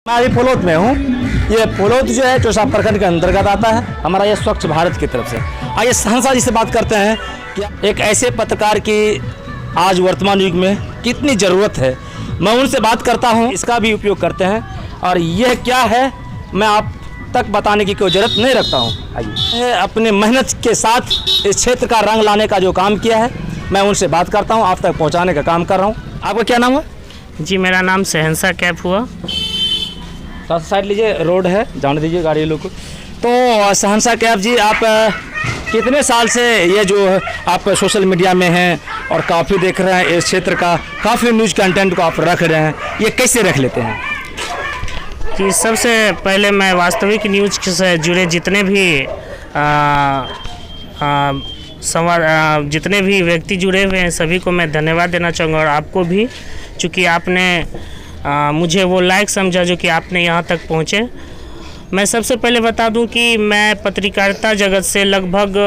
मैं अभी फुलोत में हूँ। ये फुलोत जो है चौसा प्रखंड के अंतर्गत आता है, हमारा ये स्वच्छ भारत की तरफ से। आइए सहनसा जी से बात करते हैं कि एक ऐसे पत्रकार की आज वर्तमान युग में कितनी ज़रूरत है। मैं उनसे बात करता हूँ, इसका भी उपयोग करते हैं और यह क्या है मैं आप तक बताने की कोई ज़रूरत नहीं रखता हूँ। आइए अपने मेहनत के साथ इस क्षेत्र का रंग लाने का जो काम किया है मैं उनसे बात करता हूँ, आप तक पहुँचाने का काम कर रहा हूँ। आपका क्या नाम है? जी मेरा नाम सहनसा कैफ हुआ। साथ साइड लीजिए, रोड है, जाने दीजिए गाड़ी लोग को। तो सहनसा कैफ जी, आप कितने साल से ये जो आप सोशल मीडिया में हैं और काफ़ी देख रहे हैं, इस क्षेत्र का काफ़ी न्यूज़ कंटेंट को आप रख रहे हैं, ये कैसे रख लेते हैं? कि सबसे पहले मैं वास्तविक न्यूज़ से जुड़े जितने भी व्यक्ति जुड़े हुए हैं सभी को मैं धन्यवाद देना चाहूँगा और आपको भी, चूँकि आपने मुझे वो लायक समझा जो कि आपने यहाँ तक पहुँचे। मैं सबसे पहले बता दूं कि मैं पत्रकारिता जगत से लगभग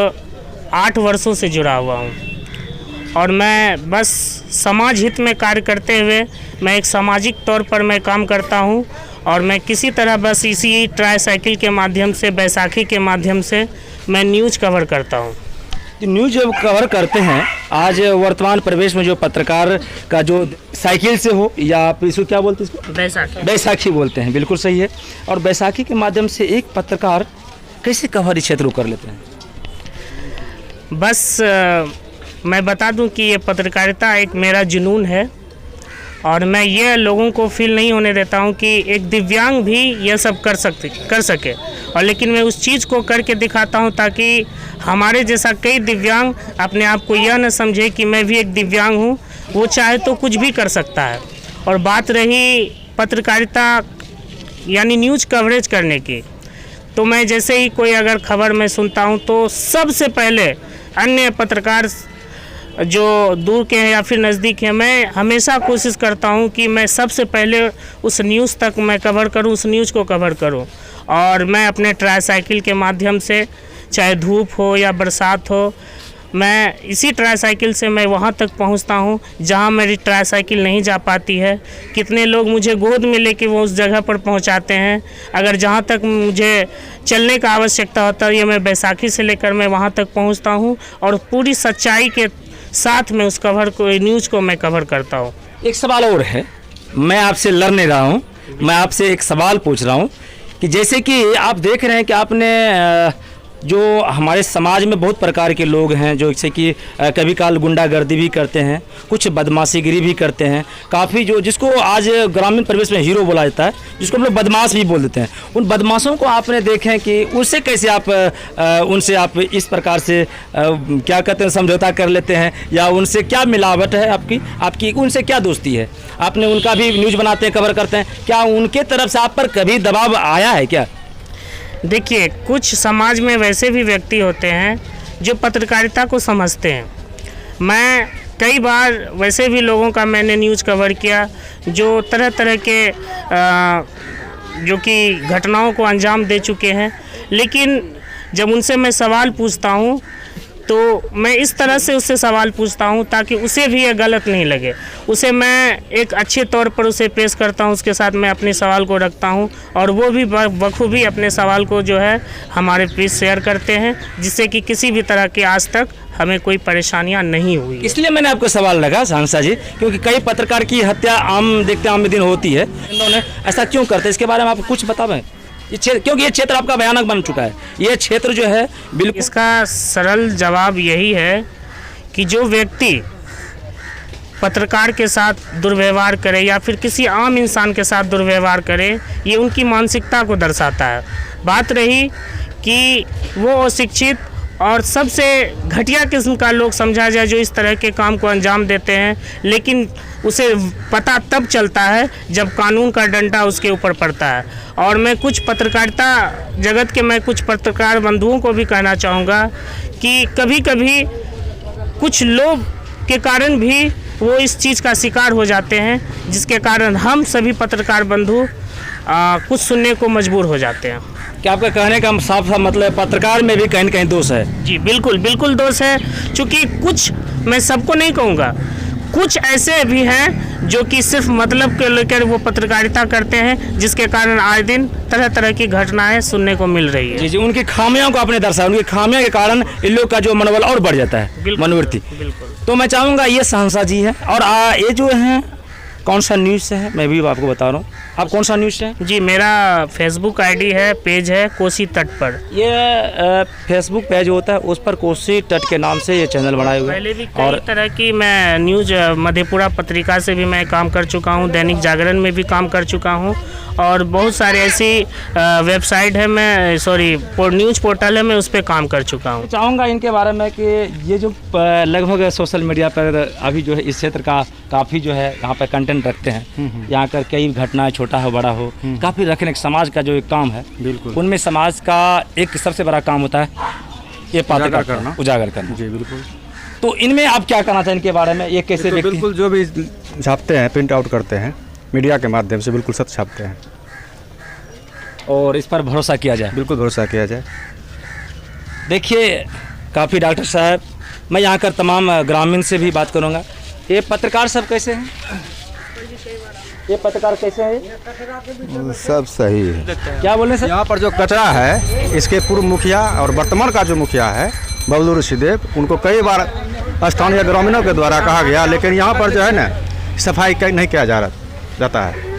8 वर्षों से जुड़ा हुआ हूं और मैं बस समाज हित में कार्य करते हुए मैं एक सामाजिक तौर पर मैं काम करता हूं और मैं किसी तरह बस इसी ट्राईसाइकिल के माध्यम से, बैसाखी के माध्यम से मैं न्यूज़ कवर करता हूं। न्यूज़ जब कवर करते हैं, आज वर्तमान परिवेश में जो पत्रकार का जो साइकिल से हो या आप इसको क्या बोलते हैं, इसको बैसाखी बोलते हैं, बिल्कुल सही है। और बैसाखी के माध्यम से एक पत्रकार कैसे कवर इस क्षेत्र को कर लेते हैं? बस मैं बता दूं कि ये पत्रकारिता एक मेरा जुनून है और मैं ये लोगों को फील नहीं होने देता हूं कि एक दिव्यांग भी ये सब कर सके और लेकिन मैं उस चीज़ को करके दिखाता हूं ताकि हमारे जैसा कई दिव्यांग अपने आप को यह न समझे कि मैं भी एक दिव्यांग हूं, वो चाहे तो कुछ भी कर सकता है। और बात रही पत्रकारिता यानी न्यूज़ कवरेज करने की, तो मैं जैसे ही कोई अगर खबर मैं सुनता हूं तो सबसे पहले अन्य पत्रकार जो दूर के हैं या फिर नज़दीक हैं, मैं हमेशा कोशिश करता हूं कि मैं सबसे पहले उस न्यूज़ तक मैं कवर करूं, उस न्यूज़ को कवर करूं। और मैं अपने ट्राईसाइकिल के माध्यम से, चाहे धूप हो या बरसात हो, मैं इसी ट्राईसाइकिल से मैं वहाँ तक पहुँचता हूँ जहाँ मेरी ट्राईसाइकिल नहीं जा पाती है। कितने लोग मुझे गोद में लेके वो उस जगह पर पहुँचाते हैं। अगर जहाँ तक मुझे चलने का आवश्यकता होता है, ये मैं बैसाखी से लेकर मैं वहाँ तक पहुँचता हूँ और पूरी सच्चाई के साथ में उस कवर को, न्यूज़ को मैं कवर करता हूँ। एक सवाल और है, मैं आपसे लड़ नहीं रहा हूँ, मैं आपसे एक सवाल पूछ रहा हूँ कि जैसे कि आप देख रहे हैं कि आपने जो हमारे समाज में बहुत प्रकार के लोग हैं जो जैसे कि कभी काल गुंडागर्दी भी करते हैं, कुछ बदमाशीगिरी भी करते हैं, काफ़ी जो जिसको आज ग्रामीण परिवेश में हीरो बोला जाता है, जिसको हम लोग बदमाश भी बोल देते हैं, उन बदमाशों को आपने देखें कि उनसे कैसे आप उनसे आप इस प्रकार से क्या कहते हैं समझौता कर लेते हैं या उनसे क्या मिलावट है आपकी उनसे क्या दोस्ती है? आपने उनका भी न्यूज़ बनाते हैं, कवर करते हैं, क्या उनके तरफ से आप पर कभी दबाव आया है क्या? देखिए, कुछ समाज में वैसे भी व्यक्ति होते हैं जो पत्रकारिता को समझते हैं। मैं कई बार वैसे भी लोगों का मैंने न्यूज़ कवर किया जो तरह तरह के जो कि घटनाओं को अंजाम दे चुके हैं, लेकिन जब उनसे मैं सवाल पूछता हूँ तो मैं इस तरह से उससे सवाल पूछता हूँ ताकि उसे भी ये गलत नहीं लगे, उसे मैं एक अच्छे तौर पर उसे पेश करता हूँ, उसके साथ मैं अपने सवाल को रखता हूँ और वो भी बखूबी अपने सवाल को जो है हमारे बीच शेयर करते हैं, जिससे कि किसी भी तरह की आज तक हमें कोई परेशानियां नहीं हुई। इसलिए मैंने आपको सवाल लगा सहनसा जी, क्योंकि कई पत्रकार की हत्या आम दिन होती है, इन्होंने ऐसा क्यों करते हैं इसके बारे में आप कुछ बताएं? क्योंकि ये क्षेत्र आपका भयानक बन चुका है, ये क्षेत्र जो है बिल्कुल। इसका सरल जवाब यही है कि जो व्यक्ति पत्रकार के साथ दुर्व्यवहार करे या फिर किसी आम इंसान के साथ दुर्व्यवहार करे, ये उनकी मानसिकता को दर्शाता है। बात रही कि वो अशिक्षित और सबसे घटिया किस्म का लोग समझा जाए जो इस तरह के काम को अंजाम देते हैं, लेकिन उसे पता तब चलता है जब कानून का डंडा उसके ऊपर पड़ता है। और मैं कुछ पत्रकारिता जगत के मैं कुछ पत्रकार बंधुओं को भी कहना चाहूँगा कि कभी कभी कुछ लोग के कारण भी वो इस चीज़ का शिकार हो जाते हैं, जिसके कारण हम सभी पत्रकार बंधु कुछ सुनने को मजबूर हो जाते हैं। क्या आपका कहने का साफ साफ मतलब पत्रकार में भी कहीं न कहीं दोष है? जी बिल्कुल बिल्कुल दोष है, क्योंकि कुछ, मैं सबको नहीं कहूँगा, कुछ ऐसे भी हैं जो कि सिर्फ मतलब के लेकर वो पत्रकारिता करते हैं, जिसके कारण आए दिन तरह तरह की घटनाएं सुनने को मिल रही है। जी जी, उनकी खामियों को आपने दर्शाया, उनकी खामियों के कारण इन लोग का जो मनोबल और बढ़ जाता है, मनोवृत्ति। बिल्कुल। तो मैं चाहूँगा ये सहंसा जी है, और ये जो है कौन सा न्यूज़ से है, मैं भी आपको बता रहा हूँ। आप कौन सा न्यूज़ से हैं? जी, मेरा फेसबुक आईडी है, पेज है कोसी तट पर। ये फेसबुक पेज होता है, उस पर कोसी तट के नाम से ये चैनल बनाए हुए पहले भी हैं। कई और तरह की मैं न्यूज़ मधेपुरा पत्रिका से भी मैं काम कर चुका हूँ, दैनिक जागरण में भी काम कर चुका हूँ, और बहुत सारे ऐसी वेबसाइट है, मैं न्यूज़ पोर्टल है, मैं उस पर काम कर चुका हूँ। चाहूँगा इनके बारे में कि ये जो लगभग सोशल मीडिया पर अभी जो है इस क्षेत्र का काफ़ी जो है यहाँ पर कंटेंट रखते हैं, यहाँ कर कई घटनाएं, छोटा हो बड़ा हो, काफ़ी रखने समाज का जो एक काम है, बिल्कुल उनमें समाज का एक सबसे बड़ा काम होता है ये उजागर करना। उजागर करना। जी बिल्कुल। तो इनमें आप क्या कहना चाहें इनके बारे में, ये कैसे तो व्यक्ति बिल्कुल जो भी छापते हैं, प्रिंट आउट करते हैं मीडिया के माध्यम से, बिल्कुल सच छापते हैं और इस पर भरोसा किया जाए? बिल्कुल भरोसा किया जाए। देखिए काफ़ी डॉक्टर साहब, मैं यहाँ कर तमाम ग्रामीण से भी बात करूँगा। ये पत्रकार सब कैसे हैं? ये पत्रकार कैसे हैं? सब सही है। क्या बोल रहे हैं सर? यहाँ पर जो कचरा है, इसके पूर्व मुखिया और वर्तमान का जो मुखिया है बबलू ऋषिदेव, उनको कई बार स्थानीय ग्रामीणों के द्वारा कहा गया, लेकिन यहाँ पर जो है ना सफाई नहीं किया जाता है।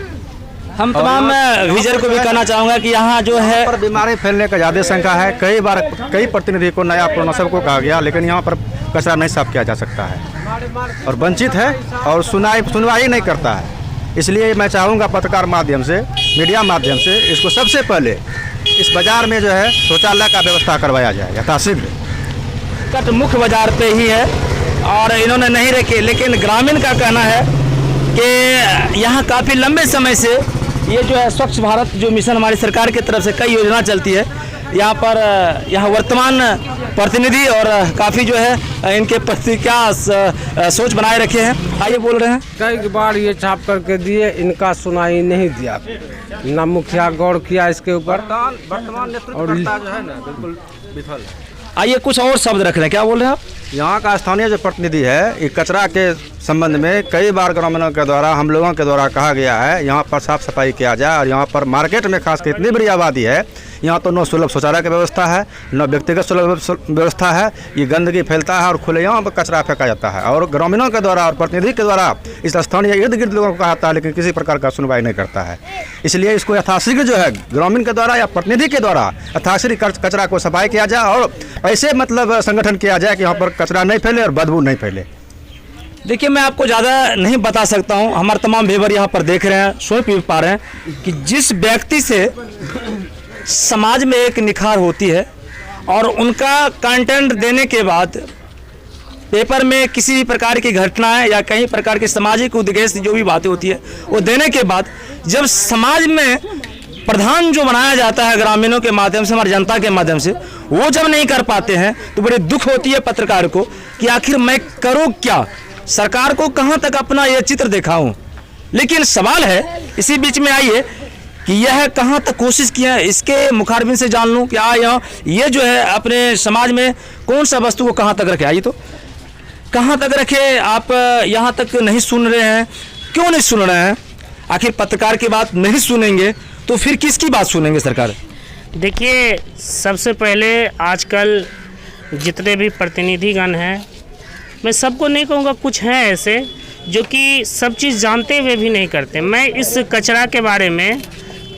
हम तमाम विजर को भी कहना चाहूँगा कि यहाँ जो है पर बीमारी फैलने का ज़्यादा शंका है। कई बार कई प्रतिनिधि को, नया पुराना सबको कहा गया, लेकिन यहाँ पर कचरा नहीं साफ किया जा सकता है और वंचित है और सुनवाई नहीं करता है। इसलिए मैं चाहूँगा पत्रकार माध्यम से, मीडिया माध्यम से, इसको सबसे पहले इस बाज़ार में जो है शौचालय का व्यवस्था करवाया जाए यथाशीघ्र। कट मुख्य बाजार पे ही है और इन्होंने नहीं रखे, लेकिन ग्रामीण का कहना है कि यहाँ काफ़ी लंबे समय से ये जो है स्वच्छ भारत जो मिशन हमारी सरकार की तरफ से कई योजना चलती है, यहाँ पर यहाँ वर्तमान प्रतिनिधि और काफ़ी जो है इनके प्रति क्या सोच बनाए रखे हैं। आइए बोल रहे हैं। कई बार ये छाप करके दिए, इनका सुनाई नहीं दिया, ना मुखिया गौर किया इसके ऊपर। वर्तमान नेतृत्व जो है ना बिल्कुल विफल है। आइए कुछ और शब्द रख रहे हैं, क्या बोल रहे हैं आप? यहाँ का स्थानीय जो प्रतिनिधि है, ये कचरा के संबंध में कई बार ग्रामीणों के द्वारा, हम लोगों के द्वारा कहा गया है यहाँ पर साफ सफाई किया जाए। और यहाँ पर मार्केट में खास कर इतनी बड़ी आबादी है, यहाँ तो न सुलभ शौचालय की व्यवस्था है, न व्यक्तिगत सुलभ व्यवस्था है। ये गंदगी फैलता है और खुलेआम कचरा फेंका जाता है, और ग्रामीणों के द्वारा और प्रतिनिधि के द्वारा इस स्थानीय इर्द गिर्द लोगों को कहा जाता है, लेकिन किसी प्रकार का सुनवाई नहीं करता है। इसलिए इसको यथाशीघ्र जो है ग्रामीण के द्वारा या प्रतिनिधि के द्वारा यथाशीघ्र कचरा को सफाई किया जाए और ऐसे मतलब संगठन किया जाए कि यहाँ पर कचरा नहीं फैले और बदबू नहीं फैले। देखिए मैं आपको ज़्यादा नहीं बता सकता हूँ, हमारे तमाम व्यूअर यहाँ पर देख रहे हैं, सुन भी पा रहे हैं कि जिस व्यक्ति से समाज में एक निखार होती है और उनका कंटेंट देने के बाद पेपर में किसी प्रकार की घटनाएं या कई प्रकार के सामाजिक उद्देश्य जो भी बातें होती है वो देने के बाद जब समाज में प्रधान जो बनाया जाता है ग्रामीणों के माध्यम से, हमारी जनता के माध्यम से, वो जब नहीं कर पाते हैं तो बड़ी दुख होती है पत्रकार को कि आखिर मैं करूँ क्या, सरकार को कहाँ तक अपना ये चित्र दिखाऊं। लेकिन सवाल है इसी बीच में आइए कि यह कहाँ तक कोशिश किया है, इसके मुखारबिन से जान लूँ कि यहाँ ये जो है अपने समाज में कौन सा वस्तु को कहाँ तक रखे। आइए तो कहाँ तक रखे, आप यहाँ तक नहीं सुन रहे हैं, क्यों नहीं सुन रहे हैं? आखिर पत्रकार की बात नहीं सुनेंगे तो फिर किसकी बात सुनेंगे सरकार? देखिए सबसे पहले आजकल जितने भी प्रतिनिधिगण हैं, मैं सबको नहीं कहूँगा, कुछ हैं ऐसे जो कि सब चीज़ जानते हुए भी नहीं करते। मैं इस कचरा के बारे में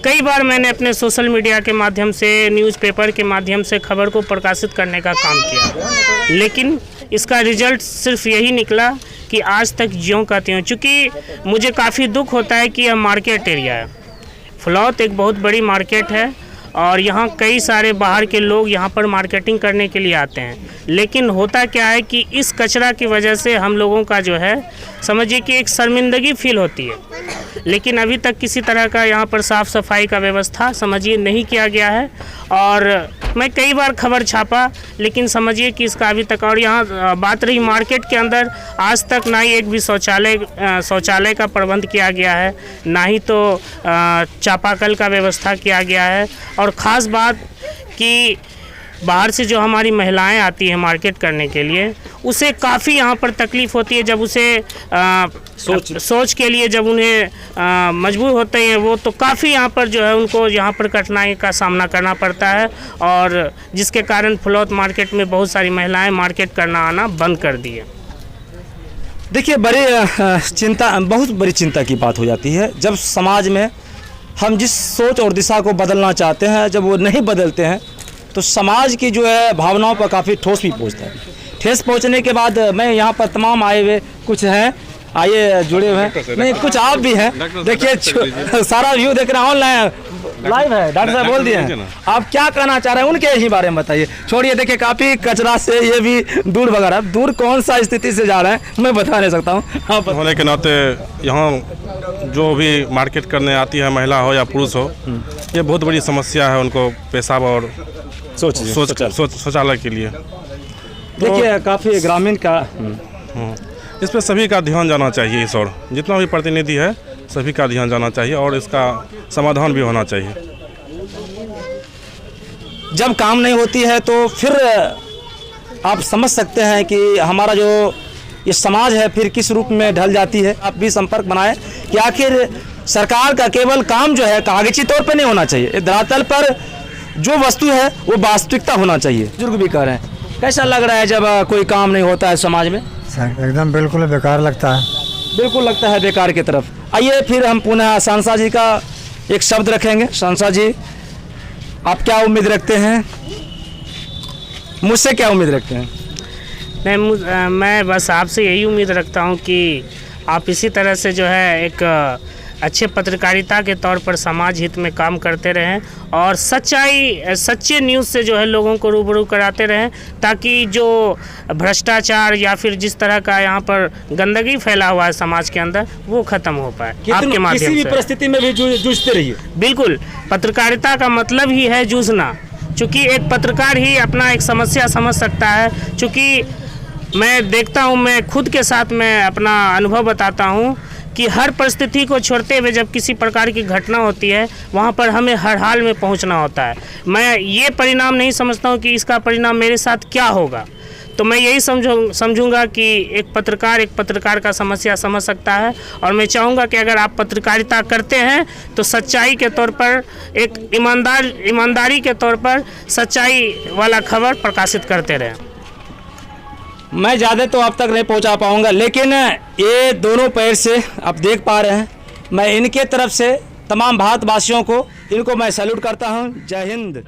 कई बार मैंने अपने सोशल मीडिया के माध्यम से, न्यूज़पेपर के माध्यम से खबर को प्रकाशित करने का काम किया, लेकिन इसका रिजल्ट सिर्फ यही निकला कि आज तक ज्यों का त्यों। चूँकि मुझे काफ़ी दुख होता है कि यह मार्केट एरिया है, फुलौत एक बहुत बड़ी मार्केट है और यहाँ कई सारे बाहर के लोग यहाँ पर मार्केटिंग करने के लिए आते हैं, लेकिन होता क्या है कि इस कचरा की वजह से हम लोगों का जो है समझिए कि एक शर्मिंदगी फील होती है। लेकिन अभी तक किसी तरह का यहाँ पर साफ़ सफाई का व्यवस्था समझिए नहीं किया गया है और मैं कई बार खबर छापा, लेकिन समझिए कि इसका अभी तक, और यहाँ बात रही मार्केट के अंदर, आज तक ना ही एक भी शौचालय का प्रबंध किया गया है, ना ही तो चापाकल का व्यवस्था किया गया है। और ख़ास बात कि बाहर से जो हमारी महिलाएं आती हैं मार्केट करने के लिए, उसे काफ़ी यहाँ पर तकलीफ़ होती है जब उसे सोच के लिए जब उन्हें मजबूर होते हैं वो, तो काफ़ी यहाँ पर जो है उनको यहाँ पर कठिनाई का सामना करना पड़ता है, और जिसके कारण फ्लौत मार्केट में बहुत सारी महिलाएं मार्केट करना आना बंद कर दी है। देखिए, बहुत बड़ी चिंता की बात हो जाती है जब समाज में हम जिस सोच और दिशा को बदलना चाहते हैं जब वो नहीं बदलते हैं तो समाज की जो है भावनाओं पर काफ़ी ठोस भी पहुँचता है। ठेस पहुँचने के बाद मैं यहाँ पर तमाम आए हुए कुछ हैं, आइए जुड़े हुए हैं, नहीं कुछ आप भी हैं, देखिए सारा व्यू देख रहे हैं, ऑनलाइन लाइव है। डॉक्टर साहब बोल दिए हैं, आप क्या कहना चाह रहे हैं उनके ही बारे में बताइए। छोड़िए, देखिए काफ़ी कचरा से ये भी दूर वगैरह, दूर कौन सा स्थिति से जा रहे हैं मैं बता नहीं सकता हूँ। होने के नाते यहाँ जो भी मार्केट करने आती है, महिला हो या पुरुष हो, ये बहुत बड़ी समस्या है उनको पेशाब और शौचालय के लिए। देखिए काफ़ी ग्रामीण का इस पर सभी का ध्यान जाना चाहिए, इस और जितना भी प्रतिनिधि है सभी का ध्यान जाना चाहिए और इसका समाधान भी होना चाहिए। जब काम नहीं होती है तो फिर आप समझ सकते हैं कि हमारा जो ये समाज है फिर किस रूप में ढल जाती है। आप भी संपर्क बनाएं कि आखिर सरकार का केवल काम जो है कागजी तौर पर नहीं होना चाहिए, धरातल पर जो वस्तु है वो वास्तविकता होना चाहिए। बुजुर्ग भी कह रहे हैं, कैसा लग रहा है जब कोई काम नहीं होता है समाज में? एकदम बिल्कुल बेकार लगता है, बिल्कुल लगता है बेकार की तरफ। आइए फिर हम पुनः सांसा जी का एक शब्द रखेंगे। सांसा जी, आप क्या उम्मीद रखते हैं, मुझसे क्या उम्मीद रखते हैं? नहीं, मैं बस आपसे यही उम्मीद रखता हूं कि आप इसी तरह से जो है एक अच्छे पत्रकारिता के तौर पर समाज हित में काम करते रहें और सच्चे न्यूज़ से जो है लोगों को रूबरू कराते रहें, ताकि जो भ्रष्टाचार या फिर जिस तरह का यहाँ पर गंदगी फैला हुआ है समाज के अंदर वो ख़त्म हो पाए आपके माध्यम से। किसी भी परिस्थिति में भी जूझते रहिए। बिल्कुल, पत्रकारिता का मतलब ही है जूझना, चूँकि एक पत्रकार ही अपना एक समस्या समझ सकता है। चूँकि मैं देखता हूँ, मैं खुद के साथ मैं अपना अनुभव बताता हूँ कि हर परिस्थिति को छोड़ते हुए जब किसी प्रकार की घटना होती है वहाँ पर हमें हर हाल में पहुँचना होता है। मैं ये परिणाम नहीं समझता हूँ कि इसका परिणाम मेरे साथ क्या होगा, तो मैं यही समझूंगा कि एक पत्रकार का समस्या समझ सकता है। और मैं चाहूँगा कि अगर आप पत्रकारिता करते हैं तो सच्चाई के तौर पर, एक ईमानदारी के तौर पर सच्चाई वाला खबर प्रकाशित करते रहें। मैं ज़्यादा तो आप तक नहीं पहुंचा पाऊंगा, लेकिन ये दोनों पैर से आप देख पा रहे हैं, मैं इनके तरफ से तमाम भारतवासियों को इनको मैं सैल्यूट करता हूं। जय हिंद।